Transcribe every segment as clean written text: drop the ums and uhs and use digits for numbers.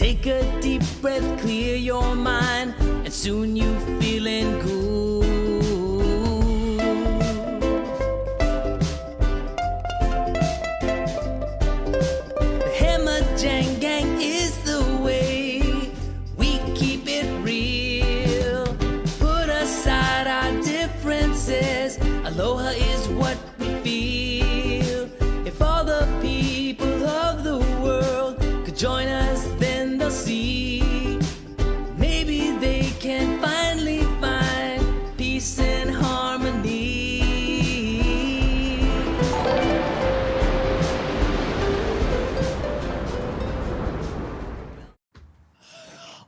Take a deep breath, clear your mind, and soon you feeling good. The Hammer Jang Gang is the way we keep it real. Put aside our differences, aloha is what we feel. If all the people of the world could join us, then they'll see. Maybe they can finally find peace and harmony.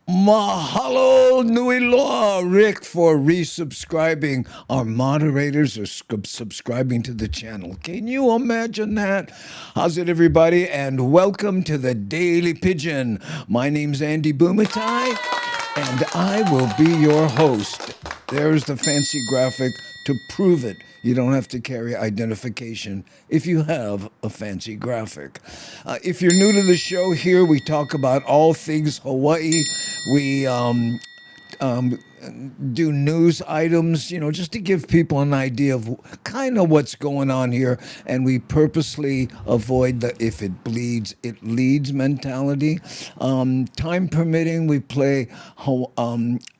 Mahalo nui loa, Rick, for resubscribing. Our moderators are subscribing to the channel. Can you imagine that? How's it, everybody? And welcome to the Daily Pigeon. My name's Andy Bumatai, and I will be your host. There's the fancy graphic to prove it. You don't have to carry identification if you have a fancy graphic. If you're new to the show, here we talk about all things Hawaii. We do news items, just to give people an idea of kind of what's going on here. And we purposely avoid the if it bleeds, it leads mentality. Time permitting, we play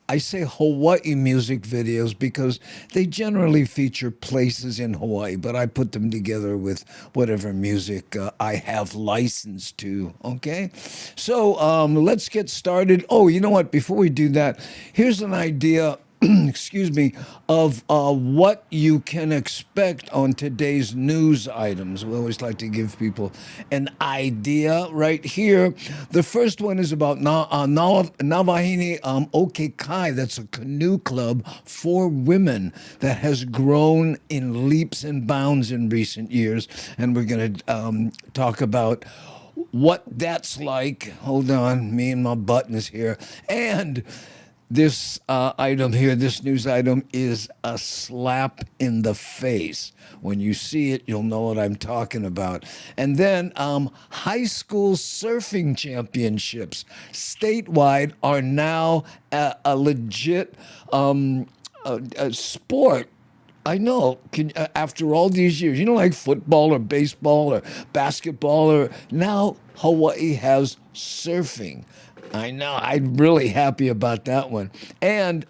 I say Hawaii music videos because they generally feature places in Hawaii, but I put them together with whatever music I have license to, okay? So let's get started. Oh, you know what? Before we do that, here's an idea excuse me, of what you can expect on today's news items. We always like to give people an idea right here. The first one is about Wahine O Ke Kai. That's a canoe club for women that has grown in leaps and bounds in recent years. And we're going to talk about what that's like. Hold on, me and my buttons here. And this item here, this news item, is a slap in the face. When you see it, you'll know what I'm talking about. And then high school surfing championships statewide are now a legit sport. I know, after all these years, like football or baseball or basketball, or now Hawaii has surfing. I know. I'm really happy about that one. And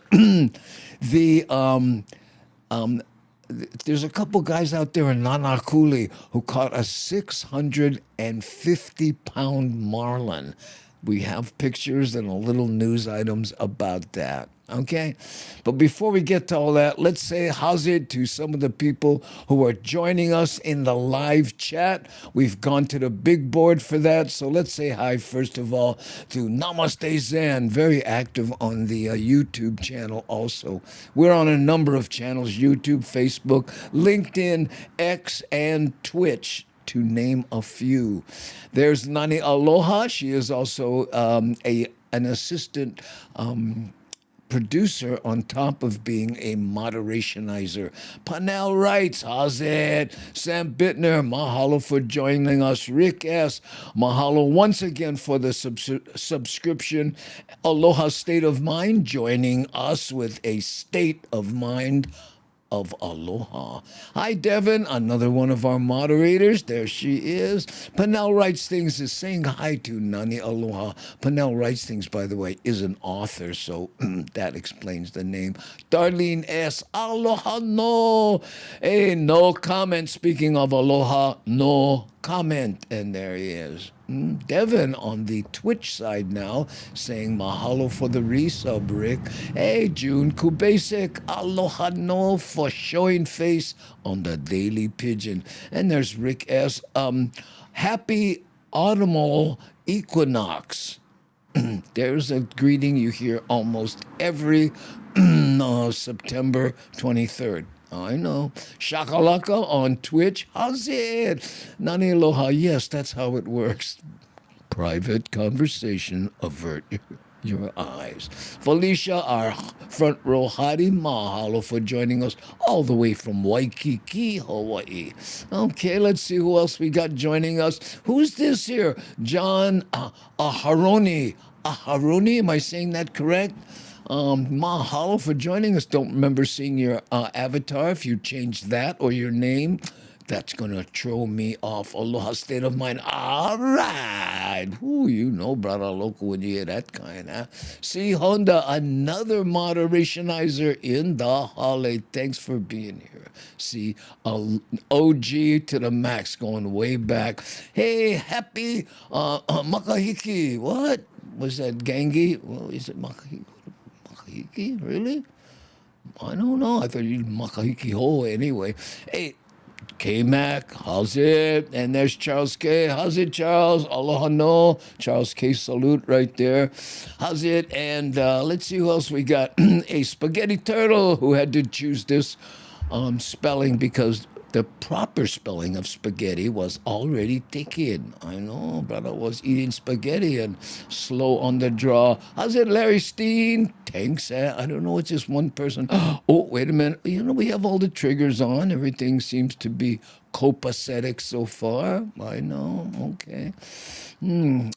there's a couple guys out there in Nanakuli who caught a 650-pound marlin. We have pictures and a little news items about that. Okay? But before we get to all that, let's say how's it to some of the people who are joining us in the live chat. We've gone to the big board for that. So let's say hi, first of all, to Namaste Zen, very active on the YouTube channel also. We're on a number of channels, YouTube, Facebook, LinkedIn, X, and Twitch, to name a few. There's Nani Aloha. She is also an assistant producer on top of being a moderationizer. Panel writes, how's it? Sam Bittner, mahalo for joining us. Rick S., mahalo once again for the subscription. Aloha State of Mind joining us with a state of mind of aloha. Hi, Devin, another one of our moderators. There she is. Panel Writes Things is saying hi to Nani Aloha. Panel Writes Things, by the way, is an author, so that explains the name. Darlene S., aloha no. Hey, no comment. Speaking of aloha, no comment. And there he is. Devin on the Twitch side now saying mahalo for the resub, Rick. Hey, June Kubasic, aloha no for showing face on the Daily Pigeon. And there's Rick S. Happy autumnal equinox. There's a greeting you hear almost every September 23rd. I know. Shakalaka on Twitch. How's it? Nani aloha. Yes, that's how it works. Private conversation. Avert your eyes. Felicia, our front row hottie, mahalo for joining us all the way from Waikiki, Hawaii. Okay, let's see who else we got joining us. Who's this here? John Aharoni. Haruni. Am I saying that correct? Mahalo for joining us. Don't remember seeing your avatar. If you change that or your name, that's going to throw me off. Aloha state of mind. All right. Ooh, you know, brother local when you hear that kind, huh? See, Honda, another moderationizer in the holiday. Thanks for being here. See, OG to the max, going way back. Hey, happy Makahiki. What? Was that Gangi? Well, is it Makahiki? Makahiki? Really? I don't know. I thought you'd Makahiki Ho anyway. Hey, K-Mac, how's it? And there's Charles K. How's it, Charles? Aloha no. Charles K. Salute right there. How's it? And let's see who else we got. A Spaghetti Turtle who had to choose this spelling because the proper spelling of spaghetti was already taken. I know, brother was eating spaghetti and slow on the draw. How's it, Larry Steen? Thanks. I don't know, it's just one person. Oh, wait a minute. You know, we have all the triggers on. Everything seems to be copacetic so far. I know. Okay. And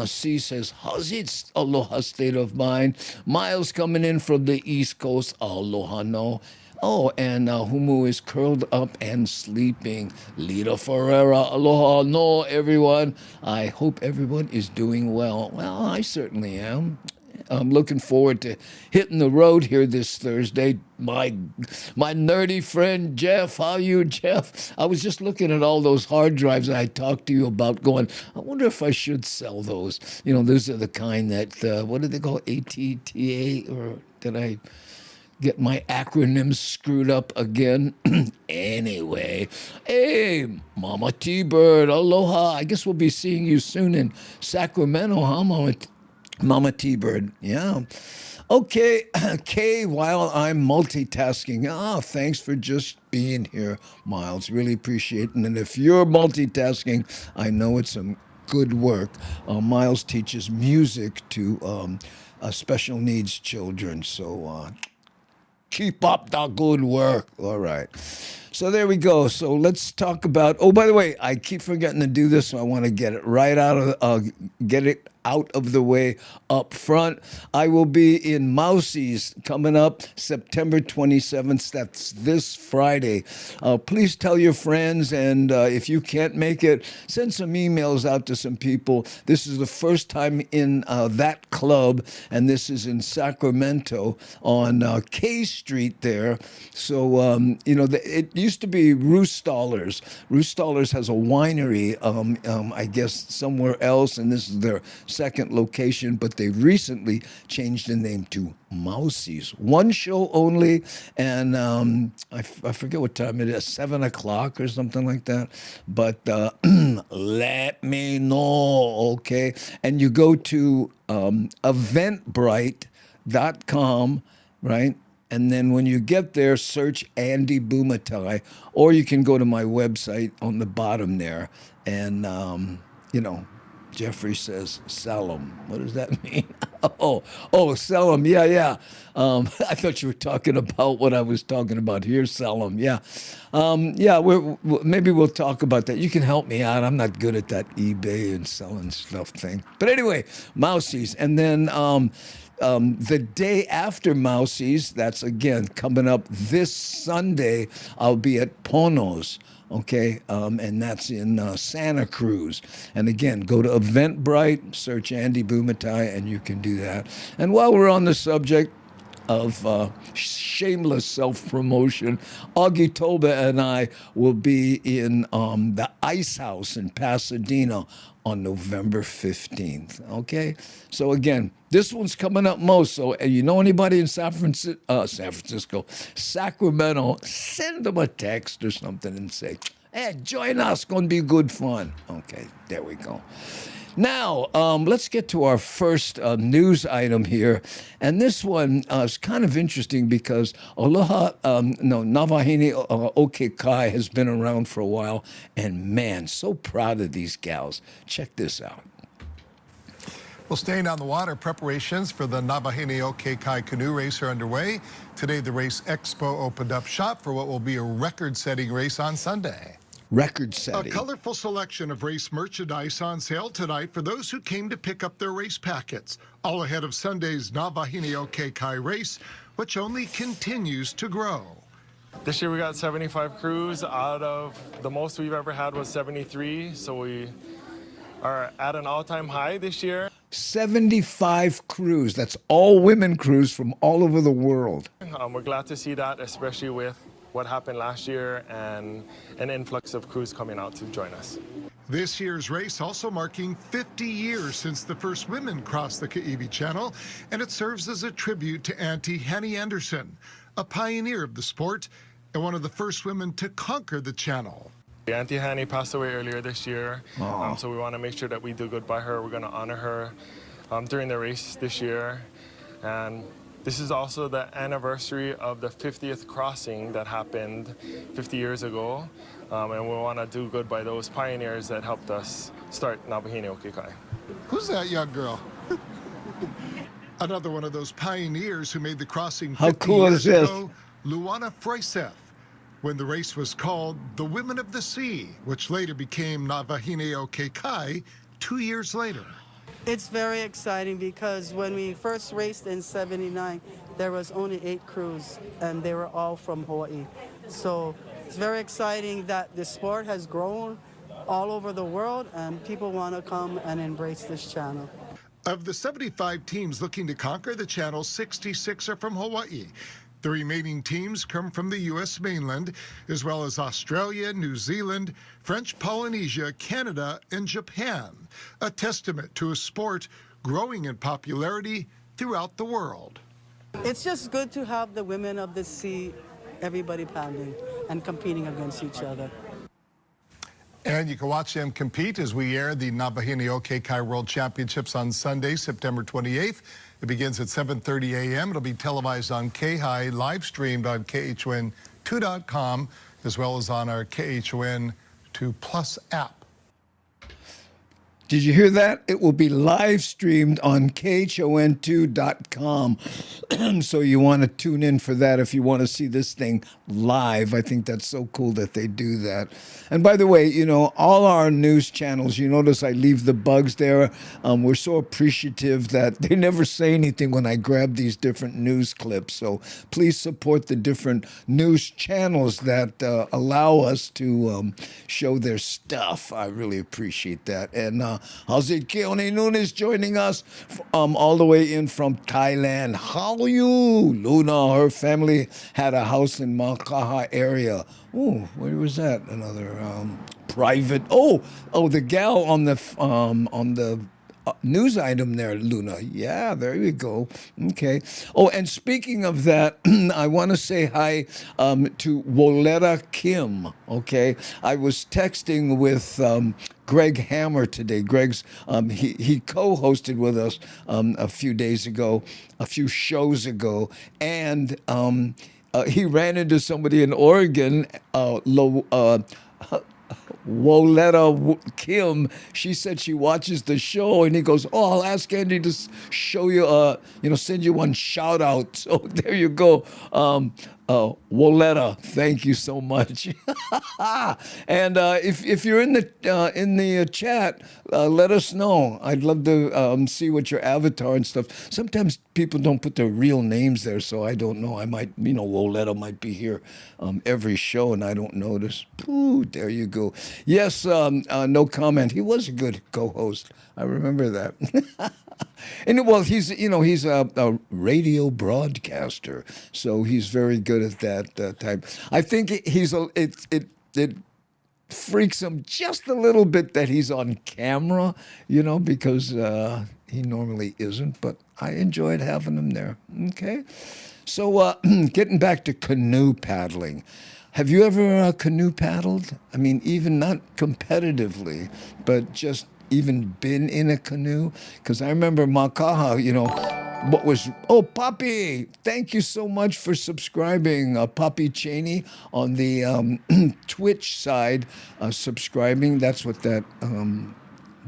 C says, how's it? Aloha state of mind. Miles coming in from the East Coast. Aloha no. Oh, and Humu is curled up and sleeping. Lita Ferreira, aloha no, everyone. I hope everyone is doing well. Well, I certainly am. I'm looking forward to hitting the road here this Thursday. My nerdy friend Jeff, how you, Jeff? I was just looking at all those hard drives I talked to you about going, I wonder if I should sell those. You know, those are the kind that, what do they call, ATTA, or did I get my acronyms screwed up again? Anyway, hey, Mama T-Bird, aloha. I guess we'll be seeing you soon in Sacramento, huh, Mama T-Bird? Yeah. Okay, Kay, while I'm multitasking, thanks for just being here, Miles. Really appreciate it. And if you're multitasking, I know it's some good work. Miles teaches music to special needs children, so keep up the good work. All right. So there we go. So let's talk about, oh, by the way, I keep forgetting to do this, so I want to get it right out of the way up front. I will be in Mousie's coming up September 27th. That's this Friday. Please tell your friends, and if you can't make it, send some emails out to some people. This is the first time in that club, and this is in Sacramento on K Street there. So, you know, it used to be Roostallers. Roostallers has a winery, I guess, somewhere else, and this is their second location, but they recently changed the name to Mousie's. One show only, and I forget what time it is, 7 o'clock or something like that. But let me know, okay? And you go to eventbrite.com, right? And then when you get there, search Andy Bumatai, or you can go to my website on the bottom there. And, you know, Jeffrey says, sell them. What does that mean? Sell them. Yeah. I thought you were talking about what I was talking about here. Sell them. Yeah. Maybe we'll talk about that. You can help me out. I'm not good at that eBay and selling stuff thing. But anyway, Mousie's. And then the day after Mousie's, that's again coming up this Sunday, I'll be at Pono's. Okay, and that's in Santa Cruz. And again, go to Eventbrite, search Andy Bumatai, and you can do that. And while we're on the subject of shameless self-promotion, Augie Toba and I will be in the Ice House in Pasadena on November 15th, okay? So again, this one's coming up most, so you know anybody in Sacramento, send them a text or something and say, hey, join us, gonna be good fun. Okay, there we go. Now, let's get to our first news item here. And this one is kind of interesting because Wahine O Ke Kai has been around for a while. And man, so proud of these gals. Check this out. Well, staying on the water, preparations for the Wahine O Ke Kai canoe race are underway. Today, the Race Expo opened up shop for what will be a record-setting race on Sunday. record A setting. colorful selection of race merchandise on sale tonight for those who came to pick up their race packets, all ahead of Sunday's Wahine O Ke Kai race, which only continues to grow. This year we got 75 crews. Out of the most we've ever had was 73, so we are at an all-time high this year. 75 crews. That's all women crews from all over the world. We're glad to see that, especially with what happened last year and an influx of crews coming out to join us. This year's race also marking 50 years since the first women crossed the Kaiwi Channel, and it serves as a tribute to Auntie Henny Anderson, a pioneer of the sport and one of the first women to conquer the channel. Auntie Henny passed away earlier this year, so we want to make sure that we do good by her. We're going to honor her during the race this year. And this is also the anniversary of the 50th crossing that happened 50 years ago. And we want to do good by those pioneers that helped us start Wahine O Ke Kai. Who's that young girl? Another one of those pioneers who made the crossing How 50 cool years is this? ago, Luana Froiseth, when the race was called the Women of the Sea, which later became Wahine O Ke Kai 2 years later. It's very exciting because when we first raced in '79, there was only 8 crews, and they were all from Hawaii. So it's very exciting that the sport has grown all over the world, and people want to come and embrace this channel. Of the 75 teams looking to conquer the channel, 66 are from Hawaii. The remaining teams come from the U.S. mainland, as well as Australia, New Zealand, French Polynesia, Canada, and Japan, a testament to a sport growing in popularity throughout the world. It's just good to have the women of the sea, everybody pounding and competing against each other. And you can watch them compete as we air the Wahine O Ke Kai World Championships on Sunday, September 28th. It begins at 7:30 a.m. It'll be televised on K-High, live streamed on KHON2.com, as well as on our KHON2 Plus app. Did you hear that? It will be live streamed on KHON2.com. So you want to tune in for that if you want to see this thing live. I think that's so cool that they do that. And by the way, you know, all our news channels, you notice I leave the bugs there. We're so appreciative that they never say anything when I grab these different news clips. So please support the different news channels that allow us to show their stuff. I really appreciate that. And Hazid Keone Nunes joining us all the way in from Thailand. How are you? Luna, her family had a house in Makaha area. Oh, where was that? Another private. Oh, the gal on the news item there, Luna. Yeah, there you go. Okay. Oh, and speaking of that, I want to say hi to Woletta Kim. Okay. I was texting with Greg Hammer today. Greg's he co-hosted with us a few shows ago, and he ran into somebody in Oregon, Woletta Kim. She said she watches the show, and he goes, "Oh, I'll ask Andy to show you, send you one shout out." So there you go, Woletta. Thank you so much. And if you're in the chat, let us know. I'd love to see what your avatar and stuff. Sometimes people don't put their real names there, so I don't know. I might, Woletta might be here every show, and I don't notice. Ooh, there you go. Yes, no comment. He was a good co-host. I remember that. And well, he's a radio broadcaster, so he's very good at that type. I think it freaks him just a little bit that he's on camera, because he normally isn't. But I enjoyed having him there. Okay, so getting back to canoe paddling. Have you ever canoe paddled? I mean, even not competitively, but just even been in a canoe? Because I remember Makaha, Papi, thank you so much for subscribing. Papi Cheney on the Twitch side, subscribing. That's what that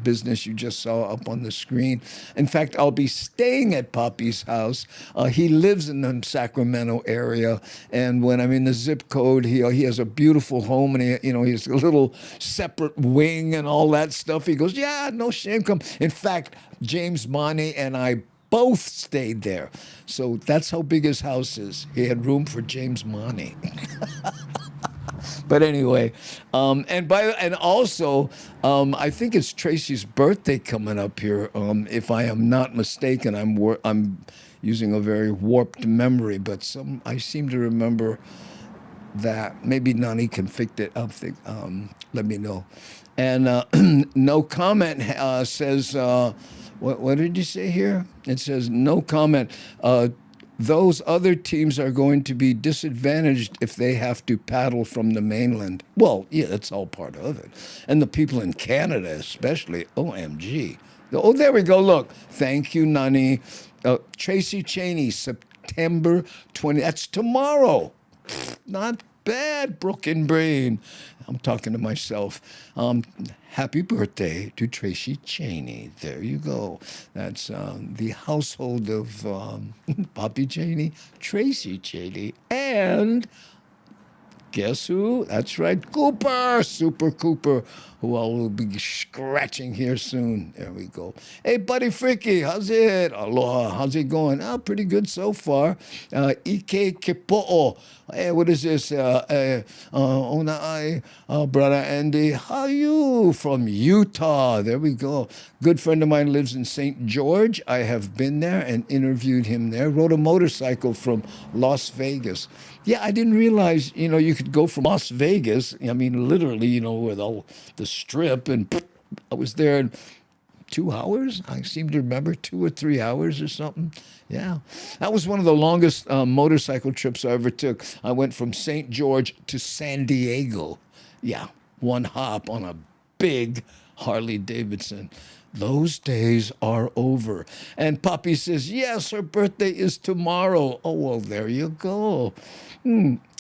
business you just saw up on the screen. In fact, I'll be staying at Papi's house. He lives in the Sacramento area, and when I'm in the zip code, he has a beautiful home, and he has a little separate wing and all that stuff. He goes, yeah, no shame, come. In fact, James Money and I both stayed there. So that's how big his house is. He had room for James Money. But anyway, and also, I think it's Tracy's birthday coming up here. If I am not mistaken, I'm using a very warped memory, but I seem to remember that. Maybe Nani can fix it. Let me know. And no comment says. What did you say here? It says no comment. Those other teams are going to be disadvantaged if they have to paddle from the mainland. Well, yeah, that's all part of it. And the people in Canada especially, OMG. Oh, there we go, look. Thank you, Nani. Tracy Cheney, September 20, that's tomorrow. Not bad, broken brain. I'm talking to myself. Happy birthday to Tracy Cheney. There you go. That's the household of Papi Cheney, Tracy Cheney, and guess who? That's right, Cooper, Super Cooper, who I will be scratching here soon. There we go. Hey, Buddy Freaky, how's it? Aloha, how's it going? Pretty good so far. Ike Kipo'o. Hey, what is this? Ona'ai, brother Andy. How are you? From Utah. There we go. Good friend of mine lives in St. George. I have been there and interviewed him there. Rode a motorcycle from Las Vegas. Yeah, I didn't realize, you could go from Las Vegas, I mean, literally, with all the strip, and I was there in 2 hours. I seem to remember 2 or 3 hours or something. Yeah, that was one of the longest motorcycle trips I ever took. I went from St. George to San Diego. Yeah, one hop on a big Harley Davidson. Those days are over. And Papi says, yes, her birthday is tomorrow. Oh, well, there you go.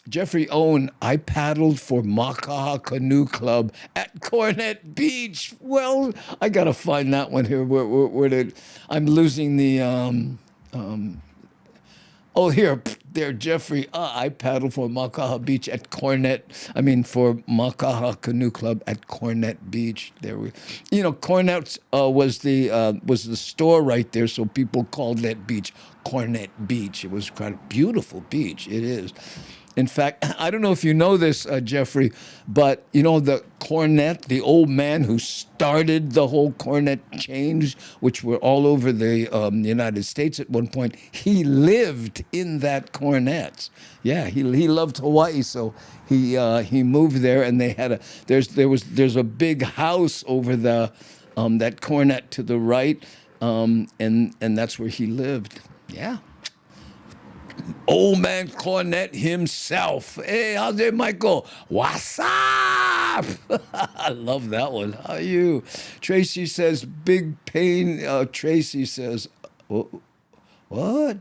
Jeffrey Owen, I paddled for Makaha Canoe Club at Cornet Beach. Well, I got to find that one here. Where did I'm losing the oh, here, there, Jeffrey. I paddled for Makaha Beach at for Makaha Canoe Club at Cornet Beach. There Cornet was the store right there, so people called that beach Cornet Beach. It was quite a beautiful beach. It is. In fact, I don't know if you know this, Jeffrey, but the cornet, the old man who started the whole cornet chains, which were all over the United States at one point, he lived in that cornet. Yeah, he loved Hawaii, so he moved there, and they had there's a big house over the that cornet to the right, and that's where he lived. Yeah. Old man Cornet himself. Hey, how's it, Michael? What's up? I love that one. How are you? Tracy says, big pain. Tracy says, what?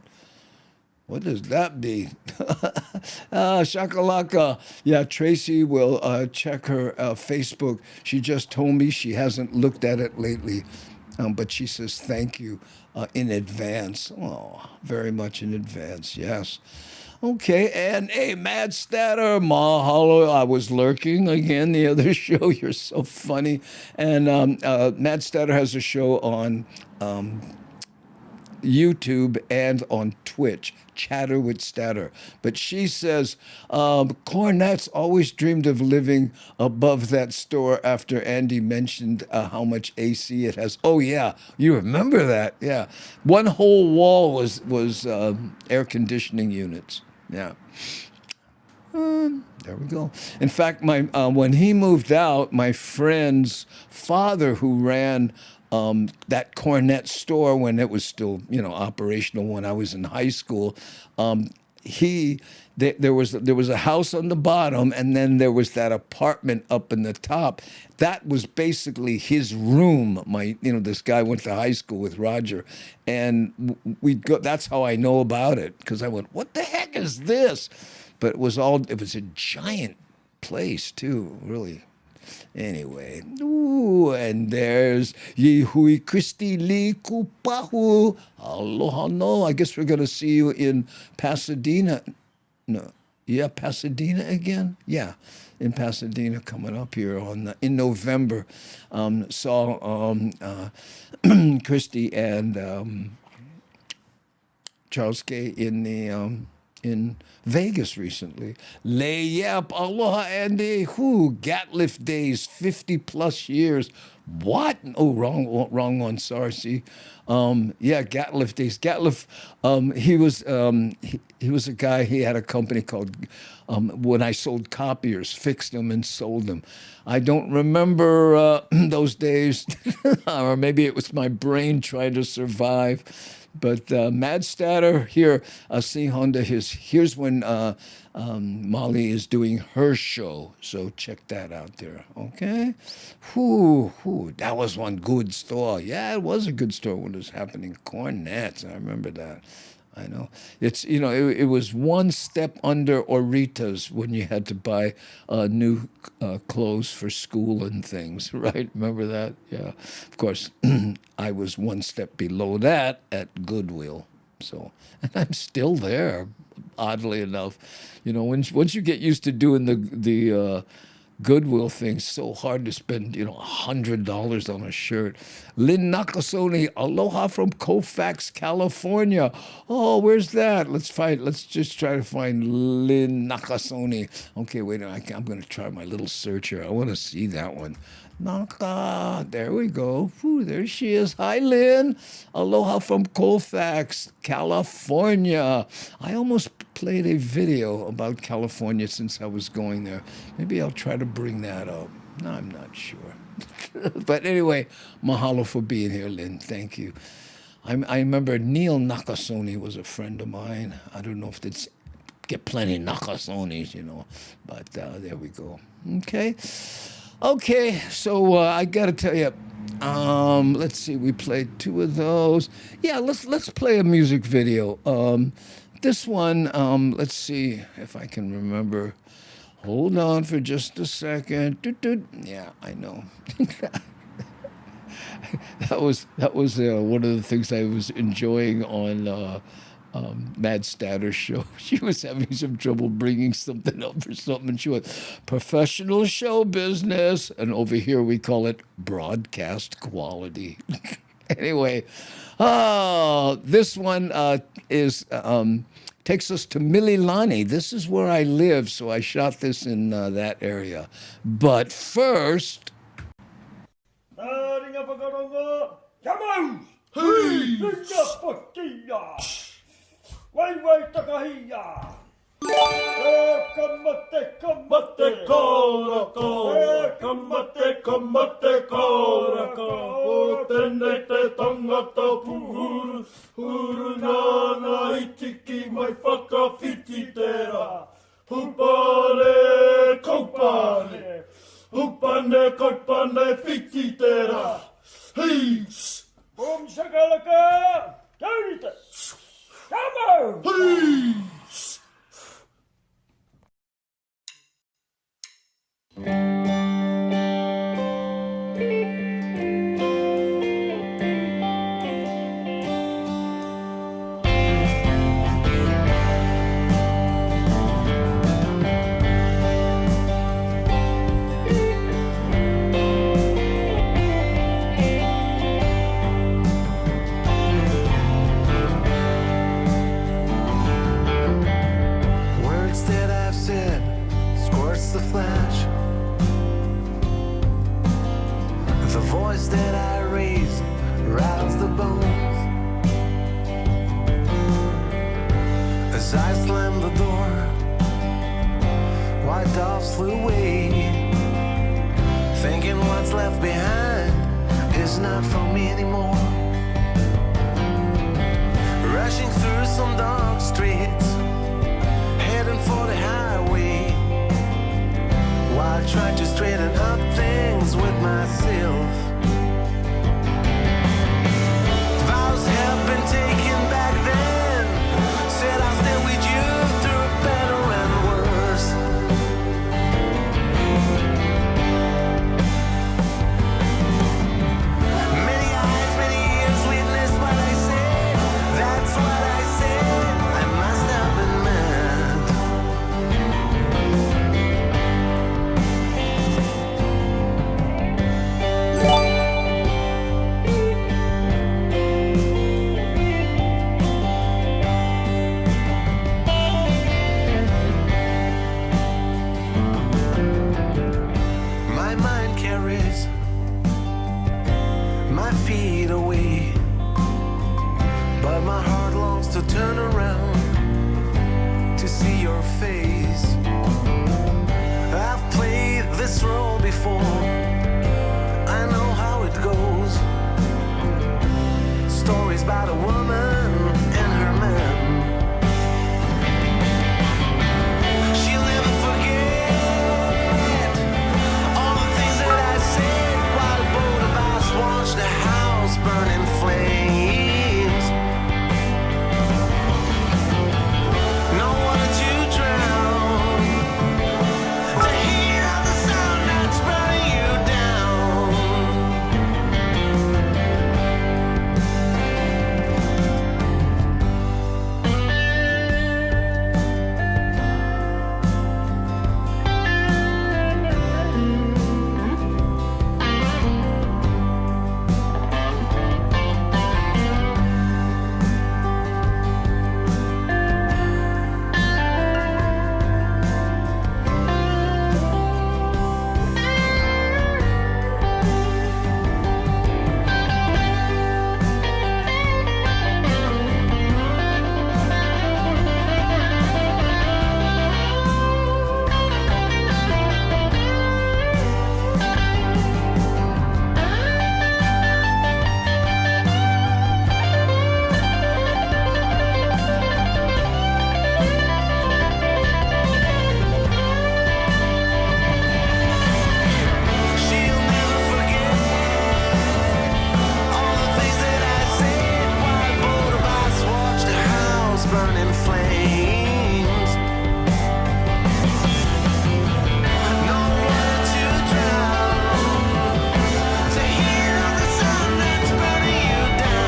What does that mean? Shakalaka. Yeah, Tracy will check her Facebook. She just told me she hasn't looked at it lately. But she says thank you in advance. Oh, very much in advance, yes. Okay, and hey, Mad Statter, Mahalo. I was lurking again the other show. You're so funny. And Mad Statter has a show on YouTube and on Twitch, Chatter with Statter. But she says, Cornet's always dreamed of living above that store after Andy mentioned how much AC it has. Oh, yeah, you remember that? Yeah. One whole wall was air conditioning units. Yeah. There we go. In fact, when he moved out, my friend's father, who ran that Cornet store when it was still, operational when I was in high school, there was a house on the bottom, and then there was that apartment up in the top. That was basically his room. This guy went to high school with Roger, and we'd go. That's how I know about it, because I went, "What the heck is this?" But it was a giant place too, really. Anyway, ooh, and there's Yehui Christy Lee Kupahu. Aloha no. I guess we're going to see you in Pasadena. No. Yeah, Pasadena again? Yeah, in Pasadena coming up here in November. Saw Christy and Charles K. in Vegas recently. Layap, aloha, Andy. Gatliff Days, 50 plus years. What? Oh, wrong one. Sorry. See, Gatliff Days. Gatliff, he was a guy. He had a company called. When I sold copiers, fixed them and sold them. I don't remember those days, or maybe it was my brain trying to survive. But Mad Statter here, see Honda. Here's when Molly is doing her show, so check that out there. Okay, that was one good store. Yeah, it was a good store when it was happening. Cornets, I remember that. I know. It's, it was one step under Orita's when you had to buy new clothes for school and things, right? Remember that? Yeah. Of course, I was one step below that at Goodwill. So, and I'm still there, oddly enough. Once you get used to doing the Goodwill thing, so hard to spend, $100 on a shirt. Lynn Nakasone, aloha from Colfax, California. Oh, where's that? Let's just try to find Lynn Nakasone. Okay, wait, I'm going to try my little searcher. I want to see that one. Naka, there we go. There she is. Hi, Lynn. Aloha from Colfax, California. I almost played a video about California since I was going there. Maybe I'll try to bring that up. No, I'm not sure. But anyway, mahalo for being here, Lynn. Thank you. I remember Neil Nakasone was a friend of mine. I don't know if it's get plenty Nakasones, but there we go. Okay, so I got to tell you, let's see, we played two of those. Yeah, let's play a music video. This one, let's see if I can remember. Hold on for just a second. Yeah, I know. that was one of the things I was enjoying on Mad Statter's show. She was having some trouble bringing something up for something. She went, professional show business. And over here we call it broadcast quality. Anyway, this one is takes us to Mililani. This is where I live, so I shot this in that area. But first... Wai takahia. Kamate kora ko. Kamate kora ko. Tene te tangata puhuru. Huru nana itiki mai whakawhiti tera. Hupare kaupare. Hupane kaupane whiti tera. Heis. Boom shakalaka. Kaurita. Come on! Peace! That I raise rattles the bones as I slam the door. White doves flew away, thinking what's left behind is not for me anymore. Rushing through some dark streets, heading for the highway, while trying to straighten up things with myself. Have been taken back then. Said I'll stay with you through better and worse. to turn around to see your face. I've played this role before, I know how it goes. Stories about a woman and her man. She'll never forget all the things that I said while both of us watched the house burn in flames. No water to drown, the heat of the sun that's burning you down. She'll never forget all the things that I said while both of us watched the house burn in flames. No water to drown, the heat of the sun that's burning you down.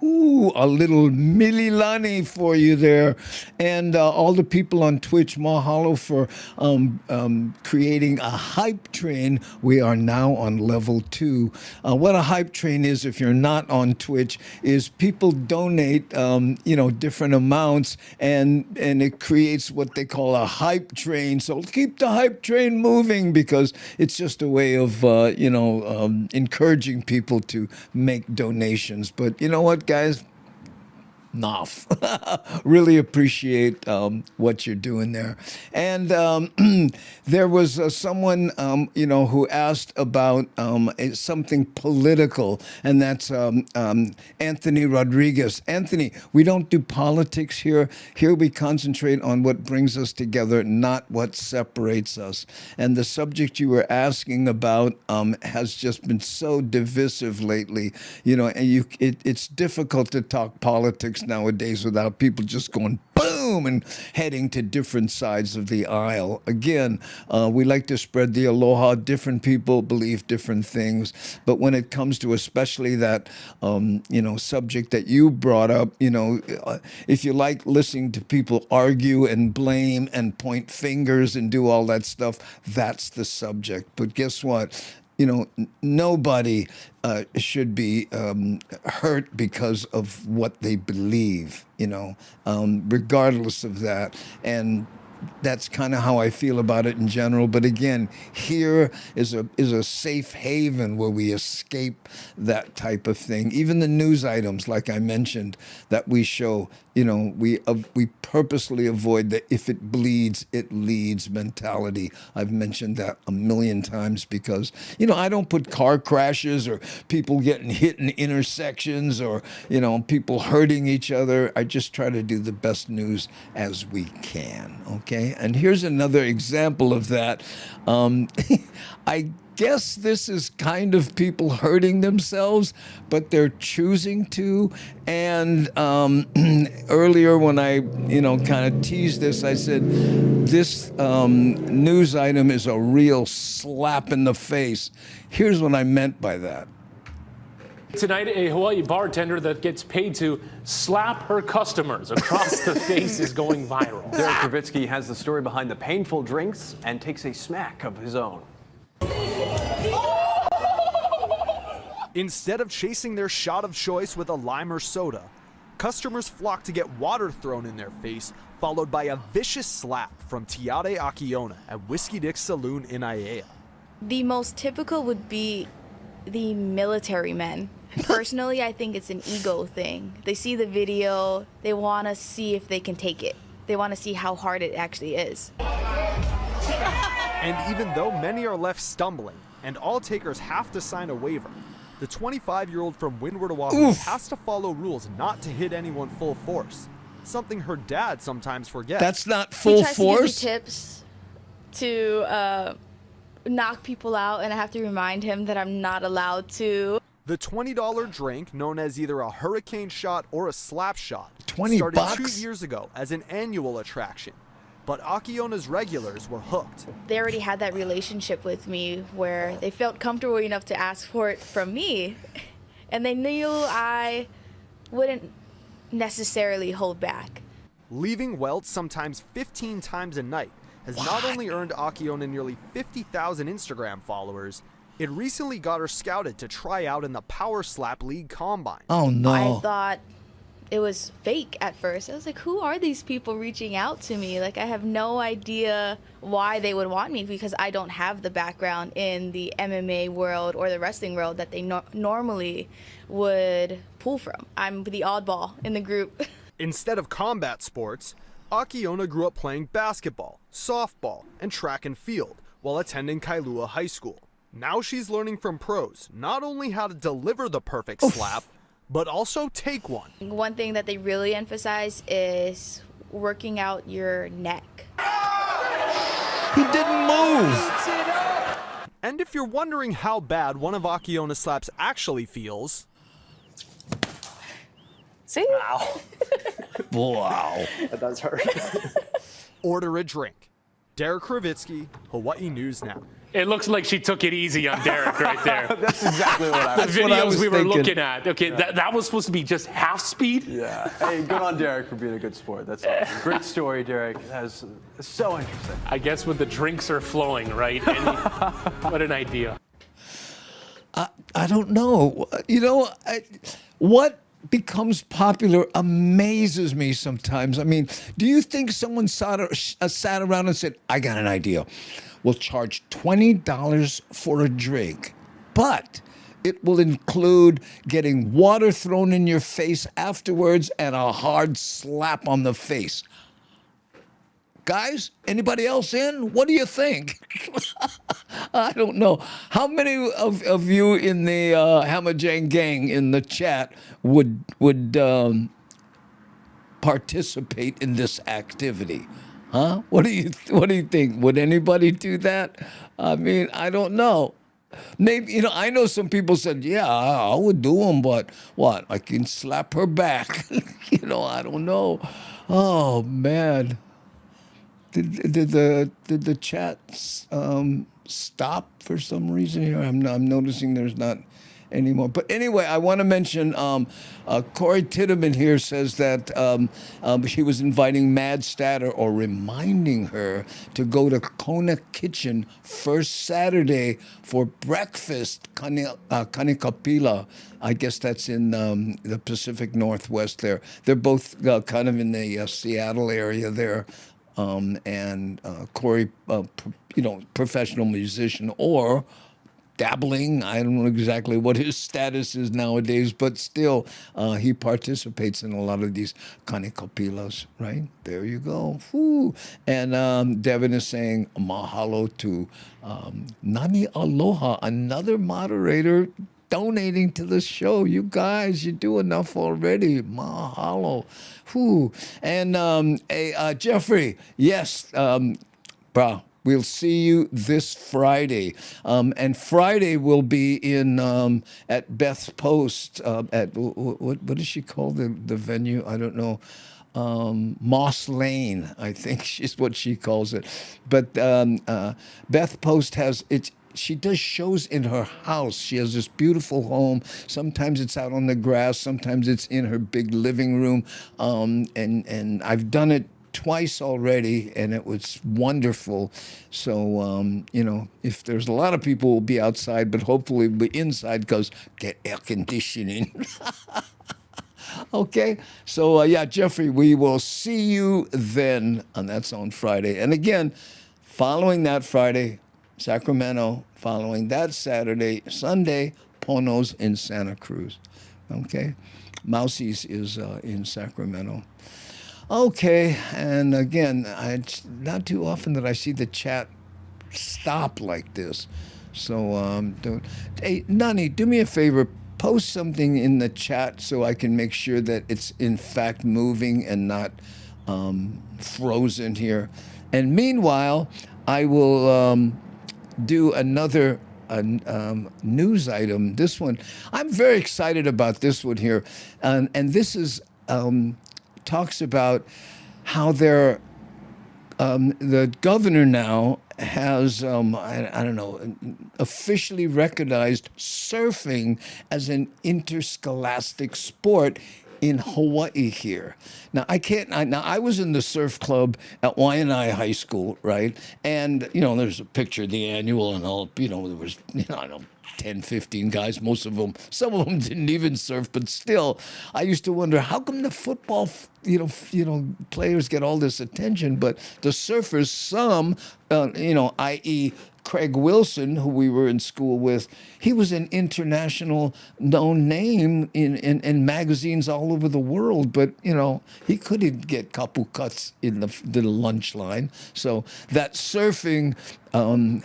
Ooh, a little Mililani for you there. And all the people on Twitch, mahalo for creating a hype train. We are now on level 2. What a hype train is, if you're not on Twitch, is people donate, different amounts, and it creates what they call a hype train. So keep the hype train moving, because it's just a way of, encouraging people to make donations. But you know what, guys? Enough. Really appreciate what you're doing there. And there was someone, who asked about something political, and that's Anthony Rodriguez. Anthony, we don't do politics here. Here we concentrate on what brings us together, not what separates us. And the subject you were asking about has just been so divisive lately, and it's difficult to talk politics nowadays without people just going boom and heading to different sides of the aisle. Again, we like to spread the aloha. Different people believe different things, but when it comes to especially that subject that you brought up, if you like listening to people argue and blame and point fingers and do all that stuff, that's the subject. But guess what? Nobody should be hurt because of what they believe, regardless of that. And that's kind of how I feel about it in general. But again, here is a safe haven where we escape that type of thing. Even the news items, like I mentioned, that we show, we purposely avoid the if it bleeds, it leads mentality. I've mentioned that a million times because, I don't put car crashes or people getting hit in intersections or, people hurting each other. I just try to do the best news as we can, okay? Okay, and here's another example of that. I guess this is kind of people hurting themselves, but they're choosing to. And earlier when I, kind of teased this, I said, this news item is a real slap in the face. Here's what I meant by that. Tonight, a Hawaii bartender that gets paid to slap her customers across the face is going viral. Derek Kravitsky has the story behind the painful drinks and takes a smack of his own. Instead of chasing their shot of choice with a lime or soda, customers flock to get water thrown in their face, followed by a vicious slap from Tiare Akiona at Whiskey Dick's Saloon in Aiea. The most typical would be the military men. Personally, I think it's an ego thing. They see the video, they want to see if they can take it. They want to see how hard it actually is. And even though many are left stumbling, and all takers have to sign a waiver, the 25-year-old from Windward, Oahu has to follow rules not to hit anyone full force, something her dad sometimes forgets. That's not full He tries force? to give me tips to knock people out, and I have to remind him that I'm not allowed to. The $20 drink, known as either a hurricane shot or a slap shot, 20 started bucks? 2 years ago as an annual attraction. But Akiona's regulars were hooked. They already had that relationship with me where they felt comfortable enough to ask for it from me, and they knew I wouldn't necessarily hold back. Leaving welts sometimes 15 times a night has not only earned Akiona nearly 50,000 Instagram followers, it recently got her scouted to try out in the Power Slap League Combine. Oh, no. I thought it was fake at first. I was like, who are these people reaching out to me? Like, I have no idea why they would want me, because I don't have the background in the MMA world or the wrestling world that they normally would pull from. I'm the oddball in the group. Instead of combat sports, Akiona grew up playing basketball, softball, and track and field while attending Kailua High School. Now she's learning from pros not only how to deliver the perfect slap, but also take one. One thing that they really emphasize is working out your neck. He didn't move. And if you're wondering how bad one of Akiona's slaps actually feels, See? Wow. That does hurt. order a drink. Derek Kravitsky, Hawaii News Now. It looks like she took it easy on Derek right there. That's exactly what I The was videos we were thinking. looking at. Okay, that was supposed to be just half speed. Yeah. Hey, good on Derek for being a good sport. That's awesome. Great story, Derek. That's so interesting. I guess when the drinks are flowing, right? What an idea. I don't know. What becomes popular amazes me sometimes. I mean, do you think someone sat around and said, I got an idea. We'll charge $20 for a drink, but it will include getting water thrown in your face afterwards and a hard slap on the face. Guys, anybody else in? What do you think? I don't know. How many of you in the Hammer Jang Gang in the chat would participate in this activity? Huh? What do you think? Would anybody do that? I mean, I don't know. Maybe, I know some people said, yeah, I would do them, but what? I can slap her back. I don't know. Oh, man. Did the chat stop for some reason here? I'm noticing there's not anymore. But anyway, I want to mention Corey Titterman here says that she was inviting Mad Statter or reminding her to go to Kona Kitchen first Saturday for breakfast, kanikapila. I guess that's in the Pacific Northwest there. They're both kind of in the Seattle area there. And Corey, professional musician or dabbling. I don't know exactly what his status is nowadays, but still, he participates in a lot of these kanikapilas, right? There you go. Woo. And Devin is saying mahalo to Nani Aloha, another moderator donating to the show. You guys, you do enough already. Mahalo. Whew. And Jeffrey, yes, bro. We'll see you this Friday. And Friday will be in at Beth's Post at, what does she call the venue? I don't know. Moss Lane, I think is what she calls it. But Beth Post has, she does shows in her house. She has this beautiful home. Sometimes it's out on the grass. Sometimes it's in her big living room. And I've done it twice already, and it was wonderful. So, if there's a lot of people, will be outside, but hopefully we'll be inside because get air conditioning. Okay, so Jeffrey, we will see you then, and that's on Friday. And again, following that Friday, Sacramento. Following that Saturday, Sunday, Pono's in Santa Cruz. Okay, Mousie's is in Sacramento. Okay, and again, it's not too often that I see the chat stop like this. So, hey, Nani, do me a favor. Post something in the chat so I can make sure that it's in fact moving and not frozen here. And meanwhile, I will do another news item. This one, I'm very excited about this one here. And this is talks about how the governor now has, I don't know, officially recognized surfing as an interscholastic sport in Hawaii here. Now, I was in the surf club at Wahine High School, right? And, there's a picture of the annual and all, there was, I don't know, 10, 15 guys, some of them didn't even surf, but still, I used to wonder, how come the football, players get all this attention, but the surfers, some, i.e., Craig Wilson, who we were in school with, he was an international known name in magazines all over the world, but, he couldn't get couple cuts in the lunch line. So that surfing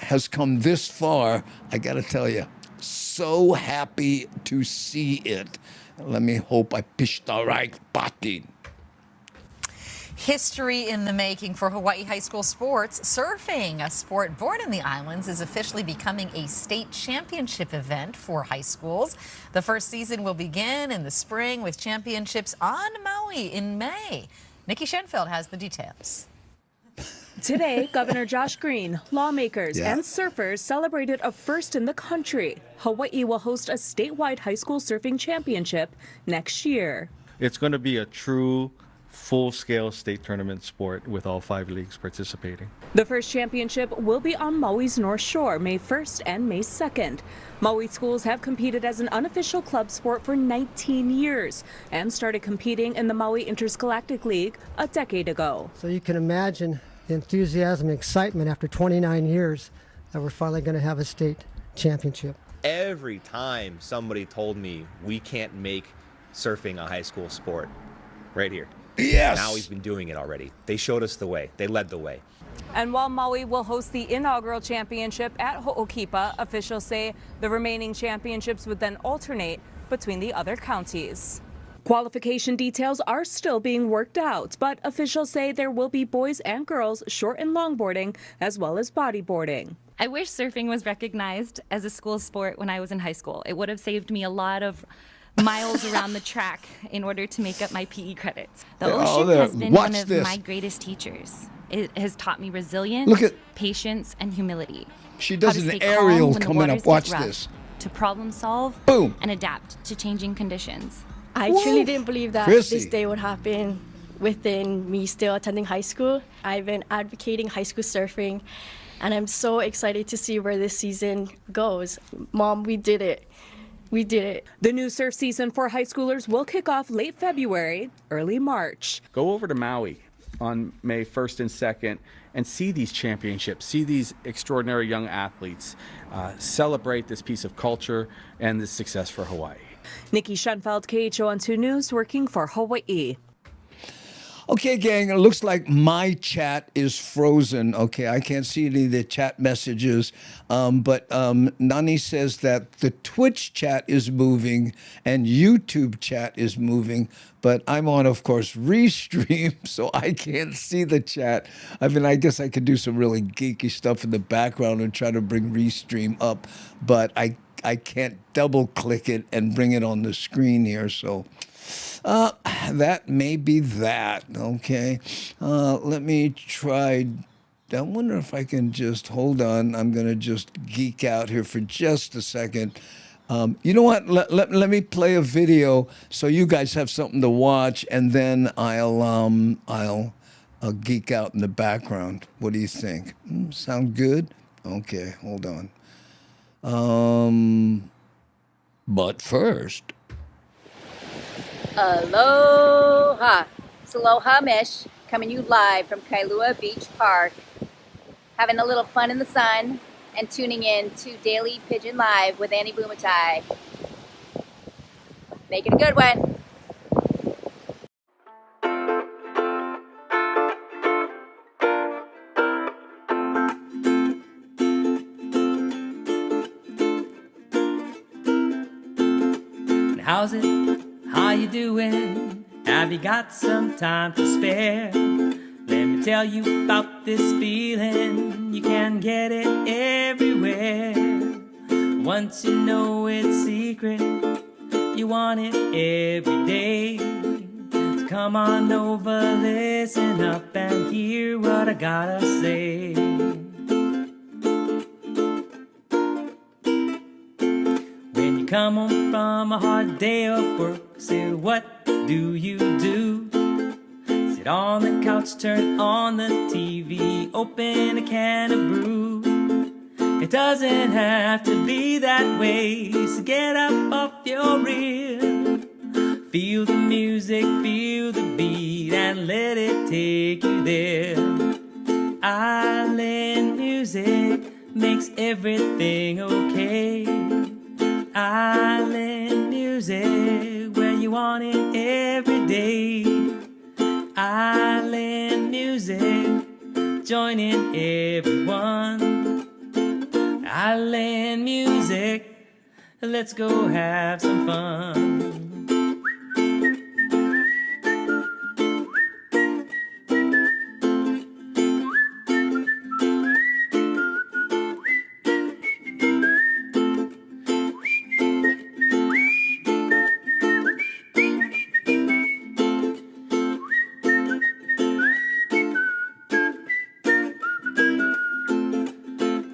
has come this far, I got to tell you. So happy to see it. Let me hope I pitched the right button. History in the making for Hawaii high school sports. Surfing, a sport born in the islands, is officially becoming a state championship event for high schools. The first season will begin in the spring with championships on Maui in May. Nikki Schenfeld has the details. Today, Governor Josh Green, lawmakers, and surfers celebrated a first in the country. Hawaii will host a statewide high school surfing championship next year. It's going to be a true full-scale state tournament sport with all 5 leagues participating. The first championship will be on Maui's North Shore, May 1st and May 2nd. Maui schools have competed as an unofficial club sport for 19 years and started competing in the Maui Interscholastic League a decade ago. So you can imagine the enthusiasm and excitement after 29 years that we're finally going to have a state championship. Every time somebody told me we can't make surfing a high school sport, right here. Yes! Now he's been doing it already. They showed us the way. They led the way. And while Maui will host the inaugural championship at Ho'okipa, officials say the remaining championships would then alternate between the other counties. Qualification details are still being worked out, but officials say there will be boys and girls short and longboarding as well as bodyboarding. I wish surfing was recognized as a school sport when I was in high school. It would have saved me a lot of miles around the track in order to make up my PE credits. The ocean has been one of my greatest teachers. It has taught me resilience, patience, and humility. She does an aerial coming up. Watch this. To problem solve Boom. And adapt to changing conditions. I truly didn't believe that this day would happen within me still attending high school. I've been advocating high school surfing, and I'm so excited to see where this season goes. Mom, we did it. We did it. The new surf season for high schoolers will kick off late February, early March. Go over to Maui on May 1st and 2nd and see these championships, see these extraordinary young athletes, celebrate this piece of culture and this success for Hawaii. Nikki Schenfeld, KHON2 News, working for Hawaii. Okay, gang, it looks like my chat is frozen. Okay, I can't see any of the chat messages. But Nani says that the Twitch chat is moving and YouTube chat is moving. But I'm on, of course, Restream, so I can't see the chat. I mean, I guess I could do some really geeky stuff in the background and try to bring Restream up. But I can't double click it and bring it on the screen here. So that may be that. Okay. Let me try. I wonder if I can just hold on. I'm going to just geek out here for just a second. You know what? Let me play a video so you guys have something to watch, and then I'll geek out in the background. What do you think? Sound good? Okay, hold on. But first. Aloha. It's Aloha Mish coming you live from Kailua Beach Park. Having a little fun in the sun and tuning in to Daily Pigeon Live with Andy Bumatai. Make it a good one. How's it? How you doing? Have you got some time to spare? Let me tell you about this feeling. You can get it everywhere. Once you know it's secret, you want it every day. So come on over, listen up and hear what I gotta say. When you come home from a hard day of work, say what do you do? Sit on the couch, turn on the TV, open a can of brew. It doesn't have to be that way, so get up off your rear. Feel the music, feel the beat, and let it take you there. Island music makes everything okay. Island music, where you want it every day. Island music, join in everyone. Island music, let's go have some fun.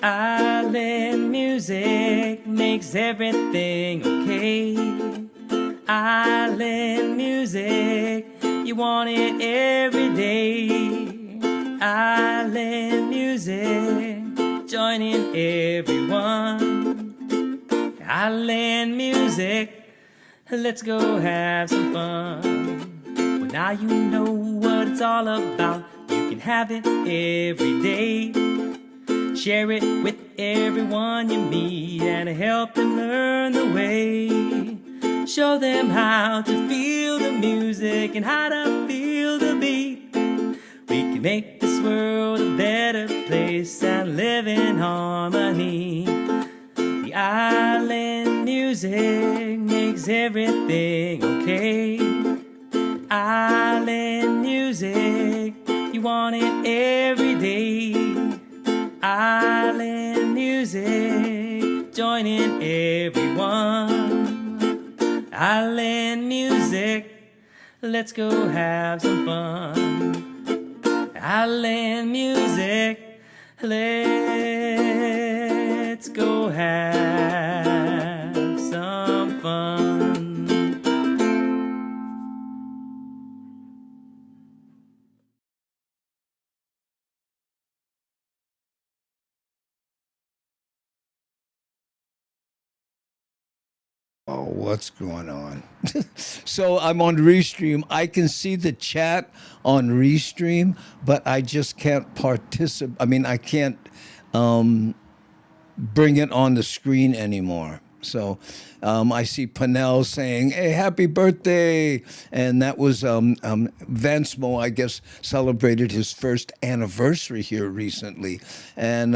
Island music makes everything okay. Island music, you want it every day. Island music, join in everyone. Island music, let's go have some fun. Well, now you know what it's all about. You can have it every day. Share it with everyone you meet and help them learn the way. Show them how to feel the music and how to feel the beat. We can make this world a better place and live in harmony. The island music makes everything okay. Island music, you want it every day. Island music, join in everyone. Island music, let's go have some fun. Island music, let's go have some fun. Oh, what's going on? So I'm on Restream. I can see the chat on Restream, but I just can't participate. I mean, I can't bring it on the screen anymore. So I see Pannell saying, hey, happy birthday. And that was Vansmo, I guess, celebrated his first anniversary here recently. And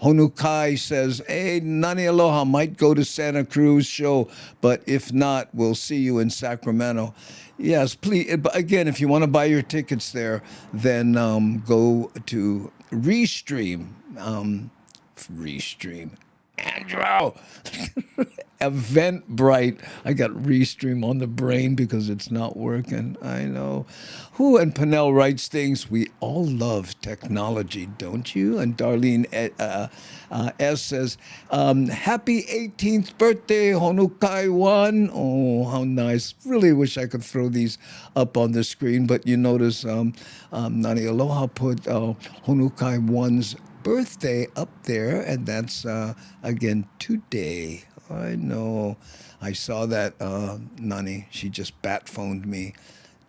Honukai says, hey, Nani Aloha, might go to Santa Cruz show, but if not, we'll see you in Sacramento. Yes, please. But again, if you want to buy your tickets there, then go to Restream. Restream. Andrew! Eventbrite. I got Restream on the brain because it's not working. I know. Who and Pannell writes things. We all love technology, don't you? And Darlene S says, happy 18th birthday, Honukai 1. Oh, how nice. Really wish I could throw these up on the screen, but you notice Nani Aloha put Honukai 1's birthday up there, and that's again today. I know. I saw that Nani. She just bat phoned me.